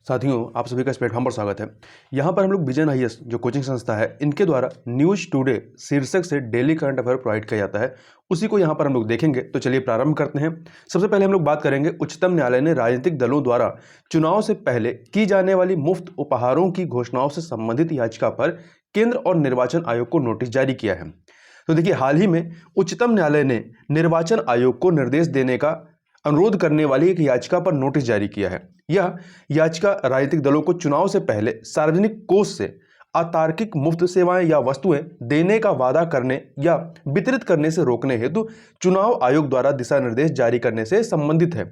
साथियों, आप सभी का इस प्लेटफॉर्म पर स्वागत है। यहाँ पर हम लोग विजन आईएएस जो कोचिंग संस्था है, इनके द्वारा न्यूज टुडे शीर्षक से डेली करंट अफेयर प्रोवाइड किया जाता है, उसी को यहाँ पर हम लोग देखेंगे। तो चलिए प्रारंभ करते हैं। सबसे पहले हम लोग बात करेंगे, उच्चतम न्यायालय ने राजनीतिक दलों द्वारा चुनाव से पहले की जाने वाली मुफ्त उपहारों की घोषणाओं से संबंधित याचिका पर केंद्र और निर्वाचन आयोग को नोटिस जारी किया है। तो देखिए, हाल ही में उच्चतम न्यायालय ने निर्वाचन आयोग को निर्देश देने का अनुरोध करने वाली एक याचिका पर नोटिस जारी किया है। यह याचिका राजनीतिक दलों को चुनाव से पहले सार्वजनिक कोष से अतार्किक मुफ्त सेवाएं या वस्तुएं देने का वादा करने या वितरित करने से रोकने हेतु चुनाव आयोग द्वारा दिशा निर्देश जारी करने से संबंधित है।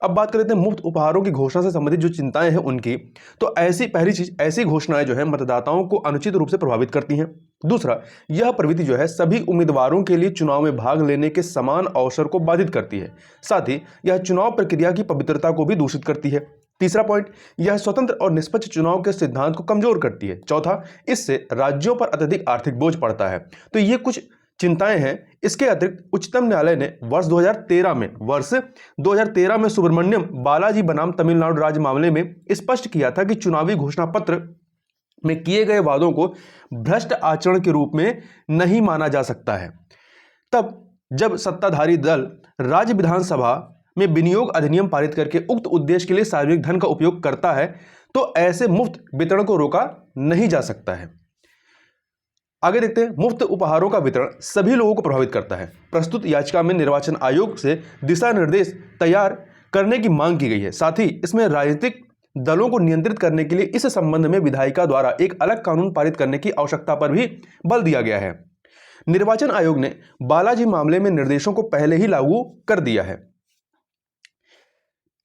अब बात कर लेते हैं मुफ्त उपहारों की घोषणा से संबंधित जो चिंताएं हैं उनकी। तो ऐसी पहली चीज, ऐसी घोषणाएं जो है मतदाताओं को अनुचित रूप से प्रभावित करती हैं। दूसरा, यह प्रवृत्ति जो है सभी उम्मीदवारों के लिए चुनाव में भाग लेने के समान अवसर को बाधित करती है। साथ ही यह चुनाव प्रक्रिया की पवित्रता को भी दूषित करती है। तीसरा पॉइंट, यह स्वतंत्र और निष्पक्ष चुनाव के सिद्धांत को कमजोर करती है। चौथा, इससे राज्यों पर अत्यधिक आर्थिक बोझ पड़ता है। तो ये कुछ चिंताएं हैं। इसके अतिरिक्त उच्चतम न्यायालय ने वर्ष 2013 में सुब्रमण्यम बालाजी बनाम तमिलनाडु राज्य मामले में स्पष्ट किया था कि चुनावी घोषणा पत्र में किए गए वादों को भ्रष्ट आचरण के रूप में नहीं माना जा सकता है। तब जब सत्ताधारी दल राज्य विधानसभा में विनियोग अधिनियम पारित करके उक्त उद्देश्य के लिए सार्वजनिक धन का उपयोग करता है, तो ऐसे मुफ्त वितरण को रोका नहीं जा सकता है। आगे देखते हैं, मुफ्त उपहारों का वितरण सभी लोगों को प्रभावित करता है। प्रस्तुत याचिका में निर्वाचन आयोग से दिशा निर्देश तैयार करने की मांग की गई है। साथ ही इसमें राजनीतिक दलों को नियंत्रित करने के लिए इस संबंध में विधायिका द्वारा एक अलग कानून पारित करने की आवश्यकता पर भी बल दिया गया है। निर्वाचन आयोग ने बालाजी मामले में निर्देशों को पहले ही लागू कर दिया है।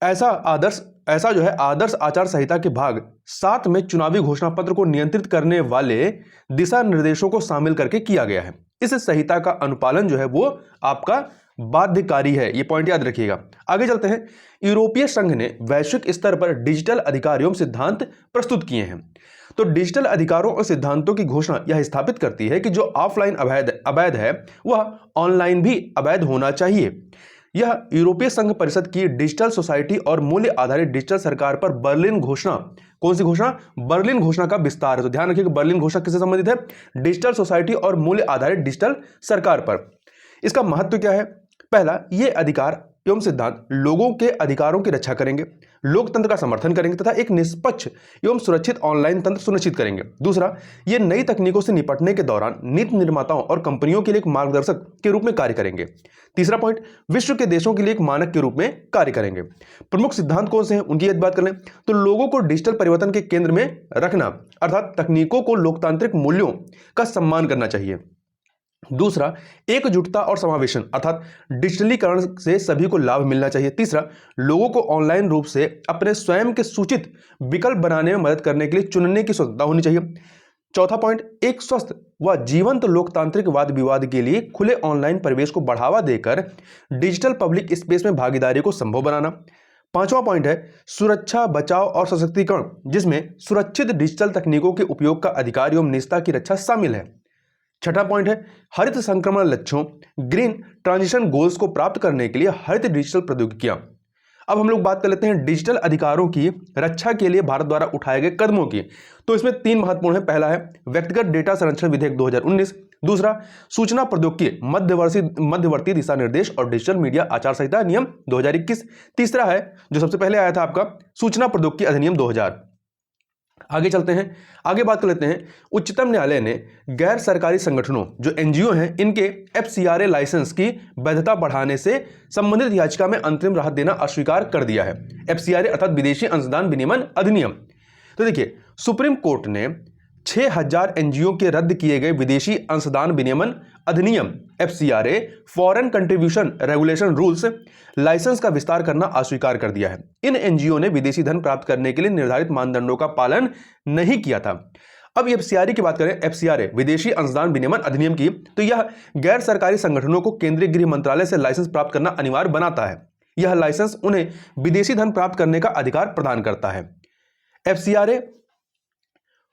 ऐसा जो है आदर्श आचार संहिता के भाग 7 में चुनावी घोषणा पत्र को नियंत्रित करने वाले दिशा निर्देशों को शामिल करके किया गया है। इस संहिता का अनुपालन जो है वो आपका बाध्यकारी है। ये पॉइंट याद रखिएगा। आगे चलते हैं। यूरोपीय संघ ने वैश्विक स्तर पर डिजिटल अधिकार एवं सिद्धांत प्रस्तुत किए हैं। तो डिजिटल अधिकारों और सिद्धांतों की घोषणा यह स्थापित करती है कि जो ऑफलाइन अवैध है वह ऑनलाइन भी अवैध होना चाहिए। यह यूरोपीय संघ परिषद की डिजिटल सोसाइटी और मूल्य आधारित डिजिटल सरकार पर बर्लिन घोषणा, कौन सी घोषणा? बर्लिन घोषणा का विस्तार है। तो ध्यान रखिए कि बर्लिन घोषणा किससे संबंधित है? डिजिटल सोसाइटी और मूल्य आधारित डिजिटल सरकार पर। इसका महत्व क्या है? पहला, ये अधिकार एवं सिद्धांत लोगों के अधिकारों की रक्षा करेंगे, लोकतंत्र का समर्थन करेंगे तथा एक निष्पक्ष एवं सुरक्षित ऑनलाइन तंत्र सुनिश्चित करेंगे। दूसरा, ये नई तकनीकों से निपटने के दौरान नीति निर्माताओं और कंपनियों के लिए एक मार्गदर्शक के रूप में कार्य करेंगे। तीसरा पॉइंट, विश्व के देशों के लिए एक मानक के रूप में कार्य करेंगे। प्रमुख सिद्धांत कौन से हैं उनकी यदि बात कर लें तो लोगों को डिजिटल परिवर्तन के केंद्र में रखना, अर्थात तकनीकों को लोकतांत्रिक मूल्यों का सम्मान करना चाहिए। दूसरा, एकजुटता और समावेशन, अर्थात डिजिटलीकरण से सभी को लाभ मिलना चाहिए। तीसरा, लोगों को ऑनलाइन रूप से अपने स्वयं के सूचित विकल्प बनाने में मदद करने के लिए चुनने की स्वतंत्रता होनी चाहिए। चौथा पॉइंट, एक स्वस्थ व जीवंत लोकतांत्रिक वाद विवाद के लिए खुले ऑनलाइन परिवेश को बढ़ावा देकर डिजिटल पब्लिक स्पेस में भागीदारी को संभव बनाना। पांचवा पॉइंट है सुरक्षा, बचाव और सशक्तिकरण, जिसमें सुरक्षित डिजिटल तकनीकों के उपयोग का अधिकार एवं निजता की रक्षा शामिल है। छठा पॉइंट है हरित संक्रमण लक्ष्यों, ग्रीन ट्रांजिशन गोल्स को प्राप्त करने के लिए हरित डिजिटल प्रौद्योगिकियां। अब हम लोग बात कर लेते हैं डिजिटल अधिकारों की रक्षा के लिए भारत द्वारा उठाए गए कदमों की। तो इसमें 3 महत्वपूर्ण है। पहला है व्यक्तिगत डेटा संरक्षण विधेयक 2019। दूसरा, सूचना प्रौद्योगिकी मध्यवर्ती दिशा निर्देश और डिजिटल मीडिया आचार संहिता अधिनियम 2021। तीसरा है जो सबसे पहले आया था आपका सूचना प्रौद्योगिकी अधिनियम 2000। आगे चलते हैं, आगे बात कर लेते हैं। उच्चतम न्यायालय ने गैर सरकारी संगठनों जो एनजीओ हैं इनके एफसीआरए लाइसेंस की वैधता बढ़ाने से संबंधित याचिका में अंतरिम राहत देना अस्वीकार कर दिया है। एफसीआरए अर्थात विदेशी अंशदान विनियमन अधिनियम। तो देखिए, सुप्रीम कोर्ट ने 6000 एनजीओ के रद्द किए गए विदेशी अंशदान विनियमन अधिनियम FCRA foreign contribution regulation rules licence का विस्तार करना अस्वीकार कर दिया है। इन एनजीओ ने विदेशी धन प्राप्त करने के लिए निर्धारित मानदंडों का पालन नहीं किया था। अब एफसीआरए की बात करें, एफसीआरए विदेशी अंशदान विनियमन अधिनियम की, तो यह गैर सरकारी संगठनों को केंद्रीय गृह मंत्रालय से लाइसेंस प्राप्त करना अनिवार्य बनाता है। यह लाइसेंस उन्हें विदेशी धन प्राप्त करने का अधिकार प्रदान करता है। FCRA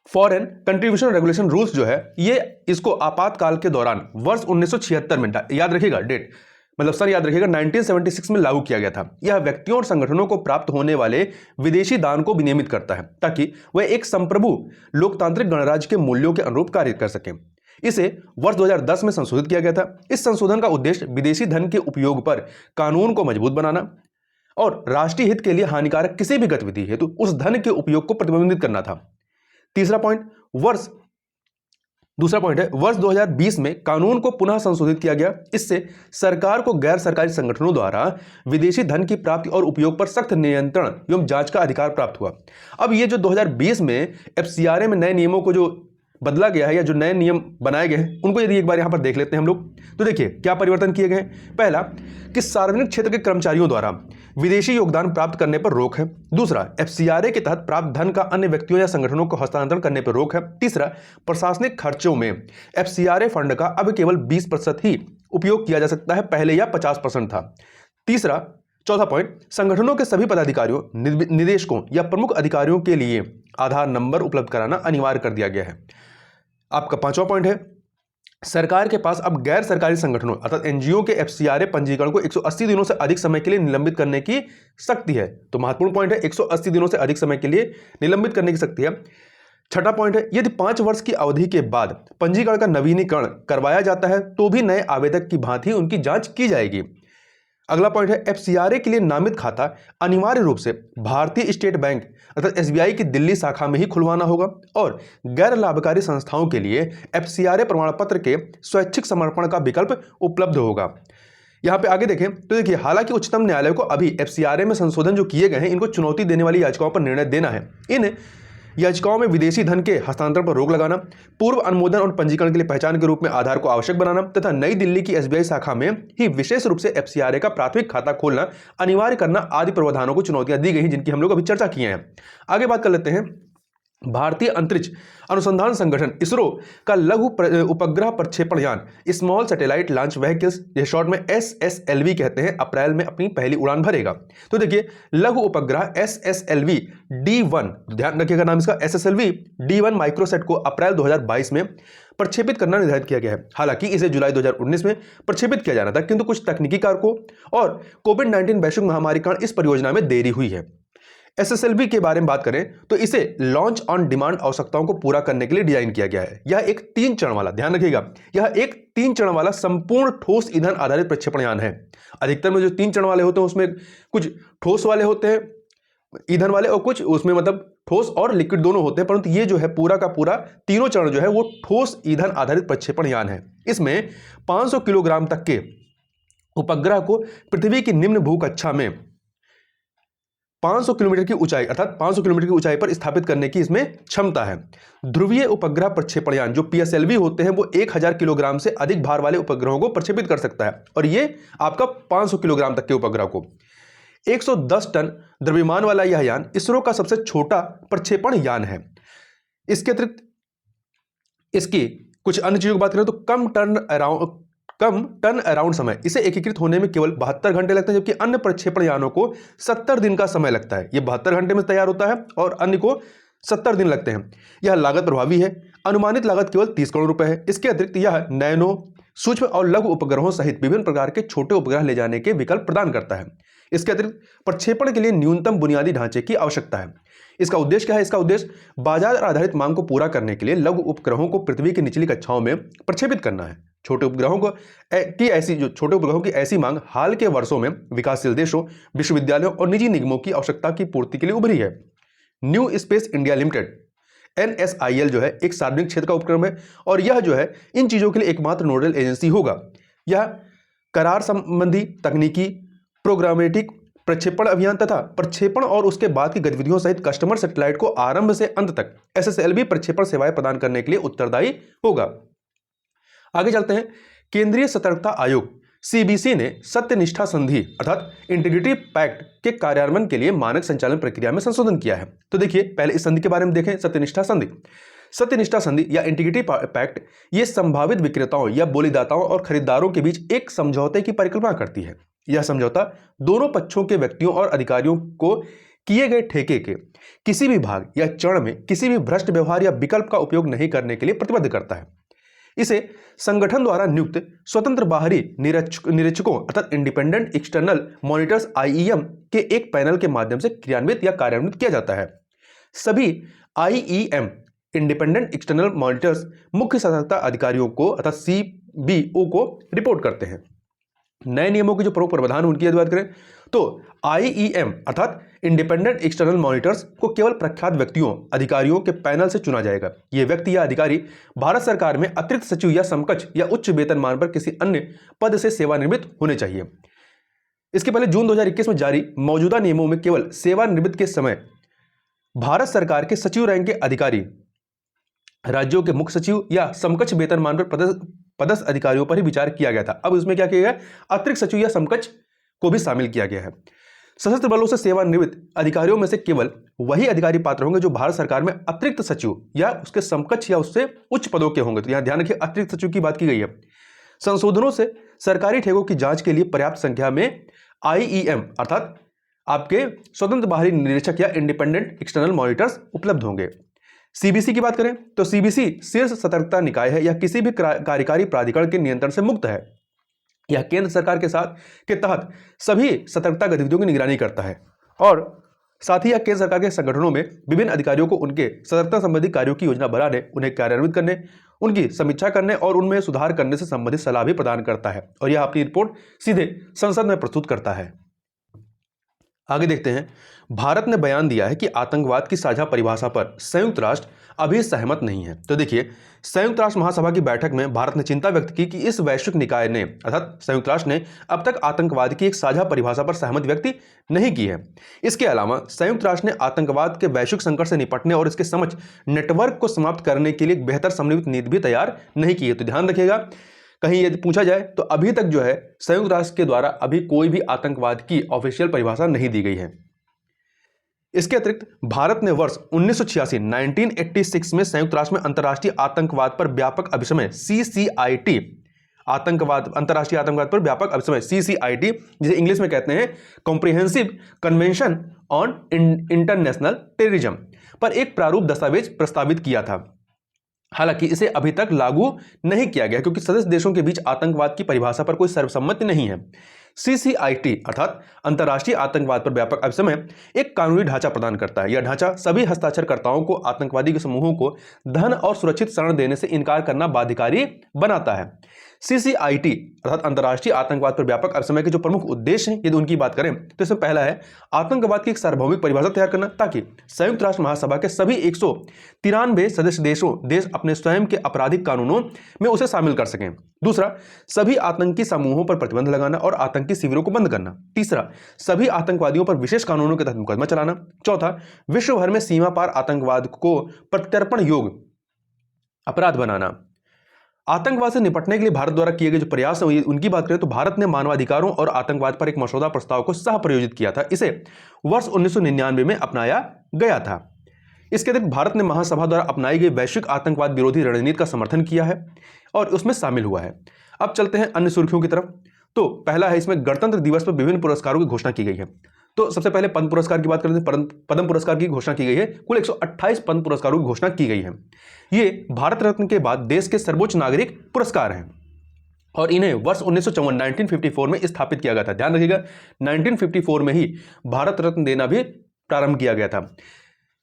foreign contribution regulation rules जो है ये इसको आपातकाल के दौरान वर्ष 1976 में, याद रखिएगा डेट, मतलब सन याद रखिएगा 1976 में लागू किया गया था। यह व्यक्तियों और संगठनों को प्राप्त होने वाले विदेशी दान को विनियमित करता है ताकि वह एक संप्रभु लोकतांत्रिक गणराज्य के मूल्यों के अनुरूप कार्य कर सकें। इसे वर्ष 2010 में संशोधित किया गया था। इस संशोधन का उद्देश्य विदेशी धन के उपयोग पर कानून को मजबूत बनाना और राष्ट्रीय हित के लिए हानिकारक किसी भी गतिविधि हेतु उस धन के उपयोग को प्रतिबंधित करना था। दूसरा पॉइंट है वर्ष 2020 में कानून को पुनः संशोधित किया गया। इससे सरकार को गैर सरकारी संगठनों द्वारा विदेशी धन की प्राप्ति और उपयोग पर सख्त नियंत्रण एवं जांच का अधिकार प्राप्त हुआ। अब ये जो 2020 में एफसीआरए में नए नियमों को जो बदला गया है या जो नए नियम बनाए गए हैं उनको यदि एक बार यहां पर देख लेते हैं हम लोग, तो देखिए क्या परिवर्तन किए गए हैं। पहला कि सार्वजनिक क्षेत्र के कर्मचारियों द्वारा विदेशी योगदान प्राप्त करने पर रोक है। दूसरा, एफसीआरए के तहत प्राप्त धन का अन्य व्यक्तियों या संगठनों को हस्तांतरण करने पर रोक है। तीसरा, प्रशासनिक खर्चों में एफसीआरए फंड का अब केवल 20% ही उपयोग किया जा सकता है, पहले यह 50% था। चौथा पॉइंट, संगठनों के सभी पदाधिकारियों, निदेशकों या प्रमुख अधिकारियों के लिए आधार नंबर उपलब्ध कराना अनिवार्य कर दिया गया है। आपका पांचवा पॉइंट है सरकार के पास अब गैर सरकारी संगठनों अर्थात एनजीओ के एफसीआरए पंजीकरण को 180 दिनों से अधिक समय के लिए निलंबित करने की शक्ति है। तो महत्वपूर्ण पॉइंट है 180 दिनों से अधिक समय के लिए निलंबित करने की शक्ति है। छठा पॉइंट है यदि 5 वर्ष की अवधि के बाद पंजीकरण का नवीनीकरण करवाया जाता है तो भी नए आवेदक की भांति उनकी जांच की जाएगी। अगला पॉइंट है एफसीआरए के लिए नामित खाता अनिवार्य रूप से भारतीय स्टेट बैंक अर्थात एसबीआई की दिल्ली शाखा में ही खुलवाना होगा और गैर लाभकारी संस्थाओं के लिए एफसीआरए प्रमाण पत्र के स्वैच्छिक समर्पण का विकल्प उपलब्ध होगा। यहां पे आगे देखें तो देखिए, हालांकि उच्चतम न्यायालय को अभी एफसीआरए में संशोधन जो किए गए हैं इनको चुनौती देने वाली याचिकाओं पर निर्णय देना है। इन याचिकाओं में विदेशी धन के हस्तांतरण पर रोक लगाना, पूर्व अनुमोदन और पंजीकरण के लिए पहचान के रूप में आधार को आवश्यक बनाना तथा नई दिल्ली की एसबीआई शाखा में ही विशेष रूप से एफसीआरए का प्राथमिक खाता खोलना अनिवार्य करना आदि प्रावधानों को चुनौतियां दी गई हैं, जिनकी हम लोग अभी चर्चा किए हैं। आगे बात कर लेते हैं भारतीय अंतरिक्ष अनुसंधान संगठन इसरो का लघु उपग्रह प्रक्षेपण यान स्मॉल सैटेलाइट लॉन्च व्हीकल्स, यह शॉर्ट में एसएसएलवी कहते हैं, अप्रैल में अपनी पहली उड़ान भरेगा। तो देखिए लघु उपग्रह एसएसएलवी D1, ध्यान रखिएगा नाम इसका एसएसएलवी D1 माइक्रोसेट को अप्रैल 2022 में प्रक्षेपित करना निर्धारित किया गया है। हालांकि इसे जुलाई 2019 में प्रक्षेपित किया जाना था, किंतु कुछ तकनीकी कारकों और कोविड-19 वैश्विक महामारी कारण इस परियोजना में देरी हुई है। एसएसएलवी के बारे में बात करें तो इसे लॉन्च ऑन डिमांड आवश्यकताओं को पूरा करने के लिए डिजाइन किया गया है। यह एक 3 चरण वाला, ध्यान रखिएगा, यह एक 3 चरण वाला संपूर्ण ठोस ईंधन आधारित प्रक्षेपण यान है। अधिकतर में जो 3 चरण वाले होते हैं उसमें कुछ ठोस वाले होते हैं ईंधन वाले और कुछ उसमें मतलब ठोस और लिक्विड दोनों होते हैं, परंतु ये जो है पूरा का पूरा तीनों चरण जो है वो ठोस ईंधन आधारित प्रक्षेपण यान है। इसमें 500 किलोग्राम तक के उपग्रह को पृथ्वी की निम्न भूकक्षा में 500 किलोमीटर की ऊंचाई अर्थात 500 किलोमीटर की ऊंचाई पर स्थापित करने की इसमें क्षमता है। ध्रुवीय उपग्रह प्रक्षेपण यान जो पीएसएलवी होते हैं वो 1000 किलोग्राम से अधिक भार वाले उपग्रहों को प्रक्षेपित कर सकता है और ये आपका 500 किलोग्राम तक के उपग्रह को। 110 टन द्रव्यमान वाला यह यान इसरो का सबसे छोटा प्रक्षेपण यान है। इसके अतिरिक्त इसकी कुछ अन्य चीजों की बात करें तो कम टर्न अराउंड समय, इसे एकीकृत होने में केवल 72 घंटे लगते हैं, जबकि अन्य प्रक्षेपण यानों को 70 दिन का समय लगता है। यह 72 घंटे में तैयार होता है और अन्य को 70 दिन लगते हैं। यह लागत प्रभावी है, अनुमानित लागत केवल 30 करोड़ रुपए है। इसके अतिरिक्त यह नैनो, सूक्ष्म और लघु उपग्रहों सहित विभिन्न प्रकार के छोटे उपग्रह ले जाने के विकल्प प्रदान करता है। इसके अतिरिक्त प्रक्षेपण के लिए न्यूनतम बुनियादी ढांचे की आवश्यकता है। इसका उद्देश्य क्या है? इसका उद्देश्य बाजार आधारित मांग को पूरा करने के लिए लघु उपग्रहों को पृथ्वी की निचली कक्षाओं में प्रक्षेपित करना है। छोटे उपग्रहों की ऐसी मांग हाल के वर्षों में विकासशील देशों, विश्वविद्यालयों और निजी निगमों की आवश्यकता की पूर्ति के लिए उभरी है। New space India limited NSIL जो है एक सार्वजनिक क्षेत्र का उपक्रम है और यह जो है इन चीजों के लिए एकमात्र नोडल एजेंसी होगा। यह करार संबंधी तकनीकी, प्रोग्रामेटिक, प्रक्षेपण अभियान तथा प्रक्षेपण और उसके बाद की गतिविधियों सहित कस्टमर सैटेलाइट को आरंभ से अंत तक SSLV प्रक्षेपण सेवाएं प्रदान करने के लिए उत्तरदायी होगा। आगे चलते हैं। केंद्रीय सतर्कता आयोग CBC ने सत्यनिष्ठा संधि अर्थात इंटीग्रिटी पैक्ट के कार्यान्वयन के लिए मानक संचालन प्रक्रिया में संशोधन किया है। तो देखिए पहले इस संधि के बारे में देखें। सत्यनिष्ठा संधि या इंटीग्रिटी पैक्ट ये संभावित विक्रेताओं या बोलीदाताओं और खरीदारों के बीच एक समझौते की परिकल्पना करती है। यह समझौता दोनों पक्षों के व्यक्तियों और अधिकारियों को किए गए ठेके के किसी भी भाग या चरण में किसी भी भ्रष्ट व्यवहार या विकल्प का उपयोग नहीं करने के लिए प्रतिबद्ध करता है। इसे संगठन द्वारा नियुक्त स्वतंत्र बाहरी निरीक्षकों अर्थात इंडिपेंडेंट एक्सटर्नल मॉनिटर्स आईईएम के एक पैनल के माध्यम से क्रियान्वित या कार्यान्वित किया जाता है। सभी आईईएम इंडिपेंडेंट एक्सटर्नल मॉनिटर्स मुख्य सतर्कता अधिकारियों को अर्थात सीबीओ को रिपोर्ट करते हैं। नए नियमों के जो प्रमुख प्रावधान उनकी यदि बात करें तो आईईएम अर्थात इंडिपेंडेंट एक्सटर्नल मॉनिटर्स को केवल प्रख्यात व्यक्तियों अधिकारियों के पैनल से चुना जाएगा। ये व्यक्ति या अधिकारी भारत सरकार में अतिरिक्त सचिव या समकक्ष या उच्च वेतनमान पर किसी अन्य पद से सेवानिवृत्त होने चाहिए। इसके पहले जून 2021 में जारी मौजूदा नियमों में केवल सेवानिवृत्त के समय भारत सरकार के सचिव रैंक के अधिकारी, राज्यों के मुख्य सचिव या समकक्ष वेतनमान पर पदस्थ अधिकारियों पर ही विचार किया गया था। अब इसमें क्या किया गया, अतिरिक्त सचिव या समकक्ष को भी शामिल किया गया है। सशस्त्र बलों से सेवानिवृत्त अधिकारियों में से केवल वही अधिकारी पात्र होंगे जो भारत सरकार में अतिरिक्त सचिव या उसके समकक्ष या उससे उच्च पदों के होंगे। तो यहां ध्यान रखिए, अतिरिक्त सचिव की बात की गई है। संशोधनों से सरकारी ठेकों की जांच के लिए पर्याप्त संख्या में आईईएम अर्थात आपके स्वतंत्र बाहरी निरीक्षक या इंडिपेंडेंट एक्सटर्नल मॉनिटर्स उपलब्ध होंगे। सीबीसी की बात करें तो सीबीसी शीर्ष सतर्कता निकाय है या किसी भी कार्यकारी प्राधिकरण के नियंत्रण से मुक्त है। यह केंद्र सरकार के तहत सभी सतर्कता गतिविधियों की निगरानी करता है और साथ ही यह केंद्र सरकार के संगठनों में विभिन्न अधिकारियों को उनके सतर्कता संबंधी कार्यों की योजना बनाने, उन्हें कार्यान्वित करने, उनकी समीक्षा करने और उनमें सुधार करने से संबंधित सलाह भी प्रदान करता है और यह अपनी रिपोर्ट सीधे संसद में प्रस्तुत करता है। आगे देखते हैं, भारत ने बयान दिया है कि आतंकवाद की साझा परिभाषा पर संयुक्त राष्ट्र अभी सहमत नहीं है। तो देखिए, संयुक्त राष्ट्र महासभा की बैठक में भारत ने चिंता व्यक्त की कि इस वैश्विक निकाय ने अर्थात संयुक्त राष्ट्र ने अब तक आतंकवाद की एक साझा परिभाषा पर सहमति व्यक्त नहीं की है। इसके अलावा संयुक्त राष्ट्र ने आतंकवाद के वैश्विक संकट से निपटने और इसके समझ नेटवर्क को समाप्त करने के लिए एक बेहतर समन्वित नीति भी तैयार नहीं की है। तो ध्यान रखिएगा, कहीं यदि पूछा जाए तो अभी तक जो है संयुक्त राष्ट्र के द्वारा अभी कोई भी आतंकवाद की ऑफिशियल परिभाषा नहीं दी गई है। इसके अतिरिक्त भारत ने वर्ष 1986 में संयुक्त राष्ट्र में अंतर्राष्ट्रीय आतंकवाद पर व्यापक अभिसमय CCIT अंतर्राष्ट्रीय आतंकवाद पर व्यापक अभिसमय CCIT जिसे इंग्लिश में कहते हैं comprehensive convention on international terrorism पर एक प्रारूप दस्तावेज प्रस्तावित किया था। हालांकि इसे अभी तक लागू नहीं किया गया क्योंकि सदस्य देशों के बीच आतंकवाद की परिभाषा पर कोई सर्वसम्मति नहीं है। CCIT अर्थात अंतर्राष्ट्रीय आतंकवाद पर व्यापक अभिसमय एक कानूनी ढांचा प्रदान करता है। यह ढांचा सभी हस्ताक्षरकर्ताओं को आतंकवादी के समूहों को धन और सुरक्षित शरण देने से इनकार करना बाध्यकारी बनाता है। CCIT अर्थात अंतर्राष्ट्रीय आतंकवाद पर व्यापक अभिसमय के जो प्रमुख उद्देश्य हैं यदि उनकी बात करें तो इसमें पहला है आतंकवाद की एक सार्वभौमिक परिभाषा तैयार करना ताकि संयुक्त राष्ट्र महासभा के सभी 193 सदस्य देश अपने स्वयं के आपराधिक कानूनों में उसे शामिल कर सकें। दूसरा, सभी आतंकी समूहों पर प्रतिबंध लगाना और आतंकी शिविरों को बंद करना। तीसरा, सभी आतंकवादियों पर विशेष कानूनों के तहत मुकदमा चलाना। चौथा, विश्व भर में सीमा पार आतंकवाद को प्रत्यर्पण योग्य अपराध बनाना। आतंकवाद से निपटने के लिए भारत द्वारा किए गए जो प्रयास हैं उनकी बात करें तो भारत ने मानवाधिकारों और आतंकवाद पर एक मसौदा प्रस्ताव को सह प्रयोजित किया था। इसे वर्ष 1999 में अपनाया गया था। इसके अतिरिक्त भारत ने महासभा द्वारा अपनाई गई वैश्विक आतंकवाद विरोधी रणनीति का समर्थन किया है और उसमें शामिल हुआ है। अब चलते हैं अन्य सुर्खियों की तरफ। तो पहला है, इसमें गणतंत्र दिवस पर विभिन्न पुरस्कारों की घोषणा की गई है। तो सबसे पहले पद्म पुरस्कार की बात करते हैं। पद्म पुरस्कार की घोषणा की गई है। कुल 128 पद्म पुरस्कारों की घोषणा की गई है। ये भारत रत्न के बाद देश के सर्वोच्च नागरिक पुरस्कार हैं और इन्हें वर्ष 1954 में स्थापित किया गया था। ध्यान रखिएगा, 1954 में ही भारत रत्न देना भी प्रारंभ किया गया था।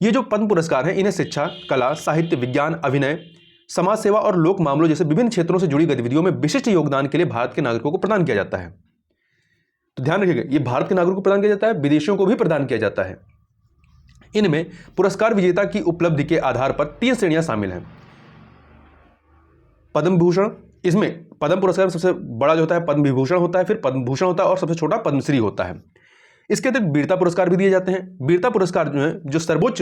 ये जो पद्म पुरस्कार हैं इन्हें शिक्षा, कला, साहित्य, विज्ञान, अभिनय, समाज सेवा और लोक मामलों जैसे विभिन्न क्षेत्रों से जुड़ी गतिविधियों में विशिष्ट योगदान के लिए भारत के नागरिकों को प्रदान किया जाता है। तो ध्यान रखिएगा, ये भारत के नागरिकों को प्रदान किया जाता है, विदेशियों को भी प्रदान किया जाता है। इनमें पुरस्कार विजेता की उपलब्धि के आधार पर 3 श्रेणियां शामिल हैं। पद्म भूषण, इसमें पद्म पुरस्कार सबसे बड़ा जो होता है पद्म विभूषण होता है, फिर पद्म भूषण होता है और सबसे छोटा पद्मश्री होता है। इसके अतिरिक्त वीरता पुरस्कार भी दिए जाते हैं। वीरता पुरस्कार जो है जो सर्वोच्च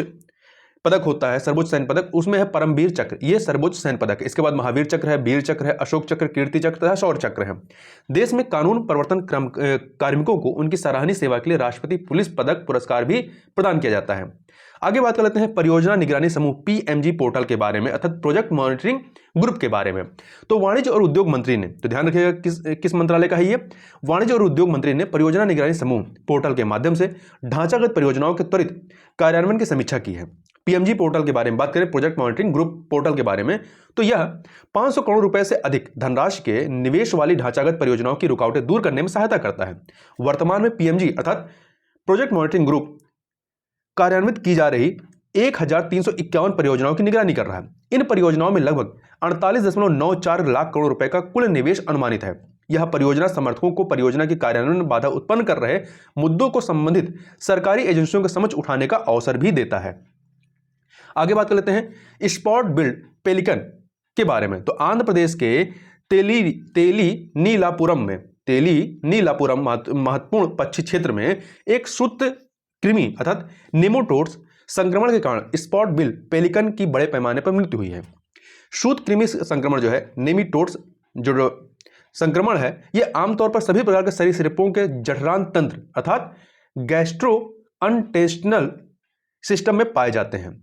पदक होता है, सर्वोच्च सैन्य पदक, उसमें है परमवीर चक्र, ये सर्वोच्च सैन्य पदक है। इसके बाद महावीर चक्र है, वीर चक्र है, अशोक चक्र, कीर्ति चक्र तथा शौर्य चक्र है। देश में कानून प्रवर्तन कार्मिकों को उनकी सराहनीय सेवा के लिए राष्ट्रपति पुलिस पदक पुरस्कार भी प्रदान किया जाता है। आगे बात कर लेते हैं परियोजना निगरानी समूह PMG पोर्टल के बारे में अर्थात प्रोजेक्ट मॉनिटरिंग ग्रुप के बारे में। तो वाणिज्य और उद्योग मंत्री ने, तो ध्यान रखिएगा किस मंत्रालय का है ये, वाणिज्य और उद्योग मंत्री ने परियोजना निगरानी समूह पोर्टल के माध्यम से ढांचागत परियोजनाओं के त्वरित कार्यान्वयन की समीक्षा की है। पीएमजी पोर्टल के बारे में बात करें, प्रोजेक्ट मॉनिटरिंग ग्रुप पोर्टल के बारे में, तो यह 500 करोड़ रुपए से अधिक धनराशि के निवेश वाली ढांचागत परियोजनाओं की रुकावटें दूर करने में सहायता करता है। वर्तमान में पीएमजी अर्थात प्रोजेक्ट मॉनिटरिंग ग्रुप कार्यान्वित की जा रही 1351 परियोजनाओं की निगरानी कर रहा है। इन परियोजनाओं में लगभग 48.94 लाख करोड़ रुपए का कुल निवेश अनुमानित है। यह परियोजना समर्थकों को परियोजना के कार्यान्वयन में बाधा उत्पन्न कर रहे मुद्दों को संबंधित सरकारी एजेंसियों के समक्ष उठाने का अवसर भी देता है। आगे बात कर लेते हैं स्पॉट बिल्ड पेलिकन के बारे में। तो आंध्र प्रदेश के तेली नीलापुरम महत्वपूर्ण पक्षी क्षेत्र में एक सूत्र कृमि अर्थात नेमाटोड्स संक्रमण के कारण स्पॉट बिल पेलिकन की बड़े पैमाने पर मृत्यु हुई है। सूत्र कृमि संक्रमण जो है, नेमाटोड्स जो संक्रमण है, यह आमतौर पर सभी प्रकार के सरीसृपों के जठरांत तंत्र अर्थात गैस्ट्रोइंटेस्टाइनल सिस्टम में पाए जाते हैं।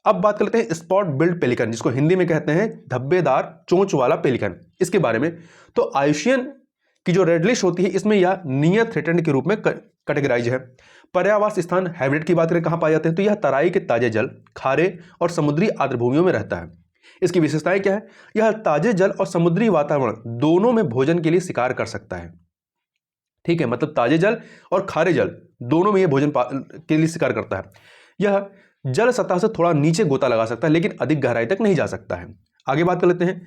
अब बात कर लेते हैं स्पॉट बिल्ड पेलिकन, जिसको हिंदी में कहते हैं धब्बेदार चोंच वाला पेलिकन, इसके बारे में। तो आयुशियन की जो रेड लिस्ट होती है, इसमें यह नियर थ्रेटेंड के रूप में कैटेगराइज है। पर्यावास स्थान हैबिटेट की बात करें कहां पाए जाते हैं, तो यह तराई के ताजे जल, खारे और समुद्री आर्द्रभूमियों में रहता है। इसकी विशेषताएं क्या है, यह ताजे जल और समुद्री वातावरण दोनों में भोजन के लिए शिकार कर सकता है। ठीक है, मतलब ताजे जल और खारे जल दोनों में यह भोजन के लिए शिकार करता है। यह जल सतह से थोड़ा नीचे गोता लगा सकता है, लेकिन अधिक गहराई तक नहीं जा सकता है। आगे बात कर लेते हैं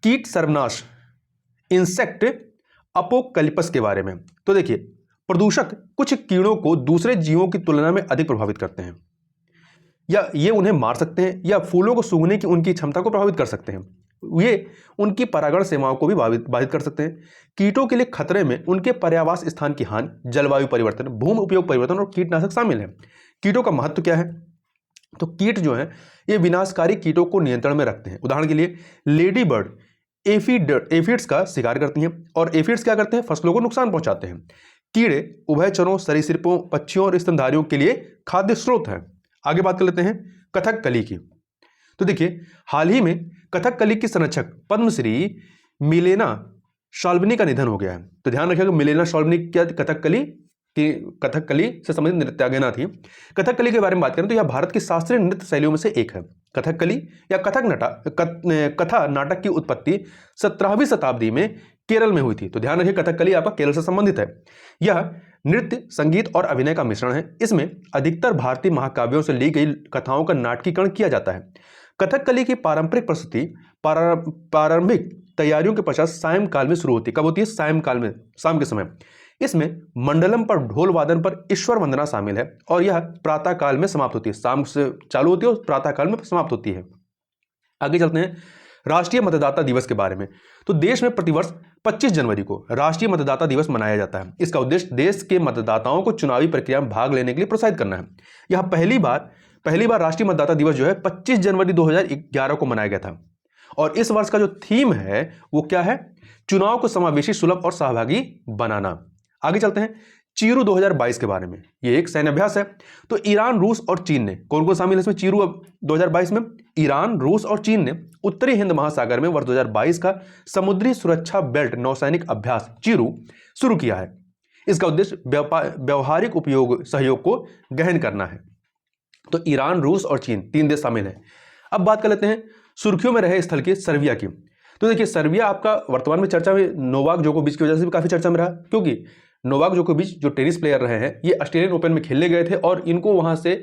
कीट सर्वनाश इंसेक्ट अपोकलिपस के बारे में। तो देखिए, प्रदूषक कुछ कीड़ों को दूसरे जीवों की तुलना में अधिक प्रभावित करते हैं, या ये उन्हें मार सकते हैं, या फूलों को सूंघने की उनकी क्षमता को प्रभावित कर सकते हैं। ये उनकी परागण सेवाओं को भी बाधित कर सकते हैं। कीटों के लिए खतरे में उनके पर्यावास स्थान की हानि, जलवायु परिवर्तन, भूमि उपयोग परिवर्तन और कीटनाशक शामिल है। कीटों का महत्व क्या है, तो कीट जो है ये विनाशकारी कीटों को नियंत्रण में रखते हैं। उदाहरण के लिए लेडी बर्ड एफिड्स का शिकार करती हैं, और एफिड्स क्या करते हैं, फसलों को नुकसान पहुंचाते हैं। कीड़े उभयचरों, सरीसृपों, पक्षियों और स्तनधारियों के लिए खाद्य स्रोत है। आगे बात कर लेते हैं कथकली की। तो देखिए, हाल ही में कथकली की संरक्षक पद्मश्री मिलेना शाल्वनी का निधन हो गया है। तो ध्यान रखिएगा, मिलेना शाल्वनी क्या कथकली से संबंधित नृत्यांगना थी। कथकली के बारे में बात करें तो यह भारत की शास्त्रीय नृत्य शैलियों में से एक है। कथकली या कथा नाटक की उत्पत्ति 17वीं शताब्दी में केरल में हुई थी। तो ध्यान रखिए, कथकली आपका केरल से संबंधित है। यह नृत्य, संगीत और अभिनय का मिश्रण है। इसमें अधिकतर भारतीय महाकाव्यों से ली गई कथाओं का नाटकीकरण किया जाता है। कथकली की पारंपरिक प्रस्तुति प्रारंभिक तैयारियों के पश्चात सायंकाल में शुरू होती है। कब होती है, सायंकाल में, शाम के समय। इसमें मंडलम पर ढोल वादन पर ईश्वर वंदना शामिल है, और यह प्रातः काल में समाप्त होती है। शाम से चालू होती है और प्रातः काल में समाप्त होती है। आगे चलते हैं राष्ट्रीय मतदाता दिवस के बारे में। तो देश में प्रतिवर्ष 25 जनवरी को राष्ट्रीय मतदाता दिवस मनाया जाता है। इसका उद्देश्य देश के मतदाताओं को चुनावी प्रक्रिया में भाग लेने के लिए प्रोत्साहित करना है। यह पहली बार राष्ट्रीय मतदाता दिवस जो है 25 जनवरी 2011 को मनाया गया था। और इस वर्ष का जो थीम है वो क्या है, चुनाव को समावेशी, सुलभ और सहभागी बनाना। आगे चलते हैं चीरू 2022 के बारे में। ये एक सैन्य अभ्यास है। तो ईरान, रूस और चीन ने, कौन कौन शामिल है इसमें चीरू 2022 में, ईरान, रूस और चीन ने उत्तरी हिंद महासागर में वर्ष 2022 का समुद्री सुरक्षा बेल्ट नौसैनिक अभ्यास चीरू शुरू किया है। इसका उद्देश्य व्यवहारिक सहयोग को गहन करना है। तो ईरान, रूस और चीन 3 देश शामिल हैं। अब बात कर लेते हैं सुर्खियों में रहे स्थल की सर्बिया की। तो देखिए, सर्बिया आपका वर्तमान में चर्चा में नोवाक जोकोविच की वजह से भी काफी चर्चा में रहा, क्योंकि नोवाक जोकोविच जो टेनिस प्लेयर रहे हैं, ये ऑस्ट्रेलियन ओपन में खेलने गए थे और इनको वहां से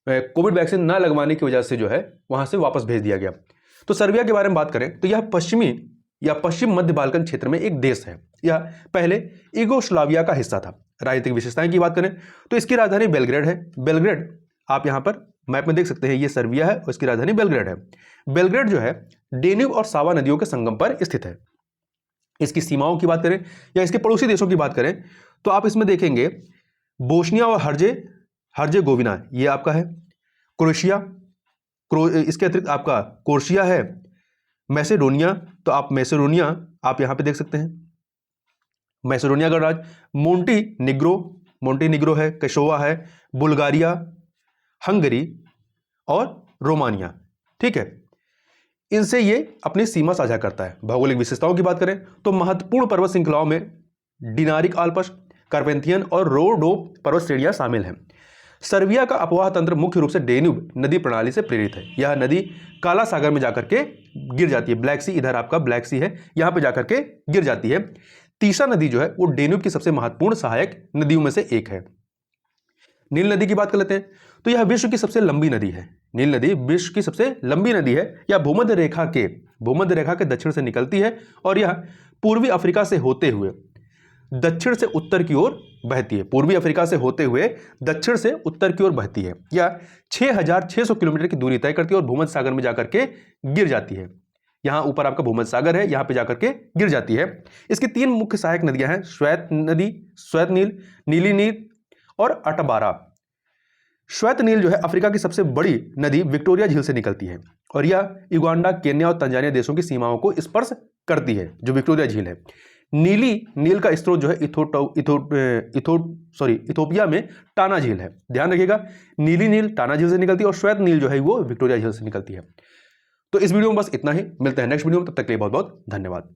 कोविड वैक्सीन ना लगवाने की वजह से जो है वहां से वापस भेज दिया गया। तो सर्बिया के बारे में बात करें तो यह पश्चिम मध्य बाल्कन क्षेत्र में एक देश है। यह पहले यूगोस्लाविया का हिस्सा था। राजनीतिक विशेषताएं की बात करें तो इसकी राजधानी बेलग्रेड है। बेलग्रेड आप यहां पर मैप में देख सकते हैं, ये सर्बिया है और इसकी राजधानी बेलग्रेड है। बेलग्रेड जो है डेन्यूब और सावा नदियों के संगम पर स्थित है। इसकी सीमाओं की बात करें या इसके पड़ोसी देशों की बात करें तो आप इसमें देखेंगे बोस्निया और हर्जेगोविना ये आपका है, क्रोएशिया, इसके अतिरिक्त आपका कोर्सिया है, मैसेडोनिया, तो आप मैसेडोनिया आप यहां पे देख सकते हैं, मैसेडोनिया गणराज्य, मोंटीनिग्रो है, कोसोवो है, बुल्गारिया, हंगरी और रोमानिया। ठीक है, इनसे ये अपनी सीमा साझा करता है। भौगोलिक विशेषताओं की बात करें तो महत्वपूर्ण पर्वत श्रृंखलाओं में डिनारिक आल्प्स, कार्पेथियन और रोडोप पर्वत श्रेणियां शामिल हैं। सर्बिया का अपवाह तंत्र मुख्य रूप से डेन्यूब नदी प्रणाली से प्रेरित है। यह नदी काला सागर में जाकर के गिर जाती है। ब्लैक सी, इधर आपका ब्लैक सी है, यहां पे जाकर के गिर जाती है। तीसरा नदी जो है वो डेन्यूब की सबसे महत्वपूर्ण सहायक नदियों में से एक है। नील नदी की बात कर लेते हैं, तो यह विश्व की सबसे लंबी नदी है। नील नदी विश्व की सबसे लंबी नदी है। यह भूमध्य रेखा के दक्षिण से निकलती है और यह पूर्वी अफ्रीका से होते हुए दक्षिण से उत्तर की ओर बहती है। पूर्वी अफ्रीका से होते हुए दक्षिण से उत्तर की ओर बहती है। यह 6600 किलोमीटर की दूरी तय करती है और भूमध्य सागर में जाकर के गिर जाती है। यहां ऊपर आपका भूमध्य सागर है, यहां पे जाकर के गिर जाती है। इसकी 3 मुख्य सहायक नदियां हैं, श्वेत नदी, श्वेत नील, नीली नील और अटबारा। श्वेत नील जो है अफ्रीका की सबसे बड़ी नदी विक्टोरिया झील से निकलती है और यह युगांडा, केन्या और तंजानिया देशों की सीमाओं को स्पर्श करती है, जो विक्टोरिया झील है। नीली नील का स्रोत जो है इथोपिया में टाना झील है। ध्यान रखिएगा, नीली नील टाना झील से निकलती है और श्वेत नील जो है वो विक्टोरिया झील से निकलती है। तो इस वीडियो में बस इतना ही, मिलते हैं नेक्स्ट वीडियो में, तब तक के लिए बहुत बहुत धन्यवाद।